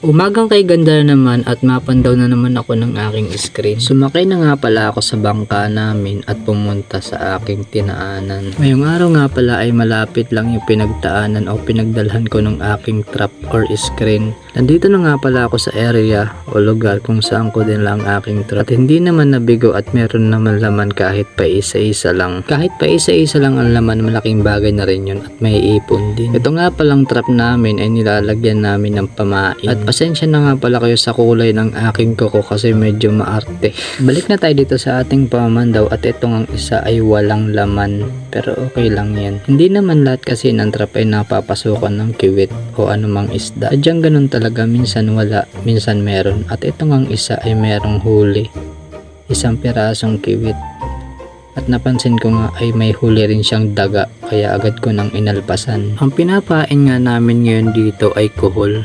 Umagang kay ganda naman at mapandaw na naman ako ng aking screen. Sumakay na nga pala ako sa bangka namin at pumunta sa aking tinaanan. Ngayong araw nga pala ay malapit lang yung pinagtaanan o pinagdalhan ko ng aking trap or screen. Nandito na nga pala ako sa area o lugar kung saan ko din lang aking trap. At hindi naman nabigo at meron naman laman kahit pa isa-isa lang. Kahit pa isa-isa lang ang laman, malaking bagay na rin yun at may ipon din. Ito nga palang trap namin ay nilalagyan namin ng pamain. At pasensya na nga pala kayo sa kulay ng aking kuko kasi medyo maarte. Balik na tayo dito sa ating pamandaw at itong ang isa ay walang laman. Pero okay lang yan. Hindi naman lahat kasi ng trap ay napapasukan ng kiwit o anumang isda. Sadyang ganun talaga, minsan wala, minsan meron. At itong ang isa ay merong huli. Isang pirasong kiwit. At napansin ko nga ay may huli rin siyang daga kaya agad ko nang inalpasan. Ang pinapain nga namin ngayon dito ay kuhol.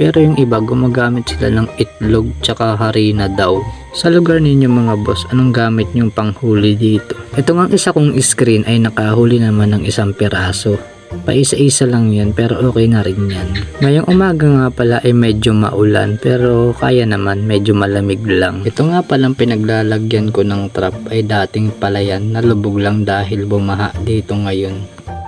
Pero yung iba gumagamit sila ng itlog tsaka harina daw. Sa lugar ninyo mga boss, anong gamit nyong panghuli dito? Ito nga isa kong screen ay nakahuli naman ng isang piraso. Paisa-isa lang yan pero okay na rin yan. Ngayong umaga nga pala ay medyo maulan pero kaya naman, medyo malamig lang. Ito nga palang pinaglalagyan ko ng trap ay dating palayan na lubog lang dahil bumaha dito ngayon.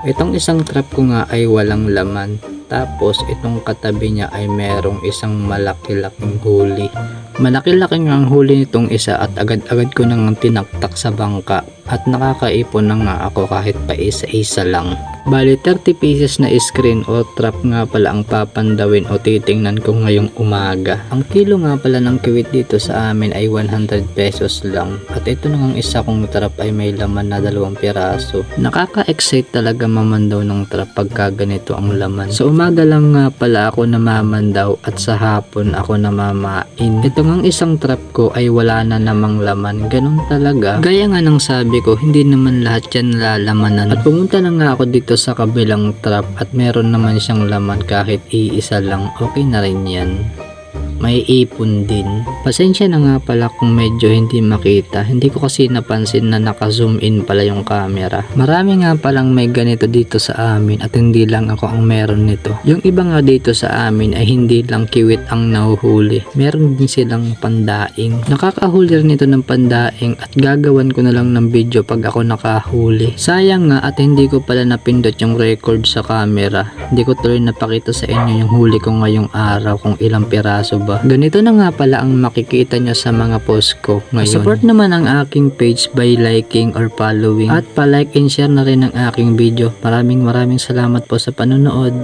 Itong isang trap ko nga ay walang laman. Tapos itong katabi niya ay merong isang malaki-laking huli. Malaki-laking ang huli nitong isa at agad-agad ko nang tinaktak sa bangka at nakakaipon na nga ako kahit pa isa-isa lang. Bali 30 pieces na screen o trap nga pala ang papandawin o titingnan ko ngayong umaga. Ang kilo nga pala ng kiwit dito sa amin ay 100 pesos lang. At ito nang isa kong trap ay may laman na 2 piraso. Nakaka-excite talaga mamandaw ng trap pagka ganito ang laman. Sa umaga lang nga pala ako namamandaw at sa hapon ako namamain. Ito ngang isang trap ko ay wala na namang laman. Ganun talaga. Gaya nga ng sabi ko, hindi naman lahat yan lalamanan. At pumunta na nga ako dito sa kabilang trap at meron naman siyang laman kahit iisa lang, okay na rin yan. May ipon din. Pasensya na nga pala kung medyo hindi makita. Hindi ko kasi napansin na naka-zoom in pala yung camera. Marami nga palang may ganito dito sa amin at hindi lang ako ang meron nito. Yung iba nga dito sa amin ay hindi lang kiwit ang nahuhuli. Meron din silang pandaing. Nakakahuli rin ito ng pandaing at gagawan ko na lang ng video pag ako nakahuli. Sayang nga at hindi ko pala napindot yung record sa camera. Hindi ko tuloy napakita sa inyo yung huli ko ngayong araw kung ilang piraso ba. Ganito na nga pala ang makikita nyo sa mga post ko ngayon. Support naman ang aking page by liking or following at pa-like and share na rin ang aking video. Maraming salamat po sa panonood.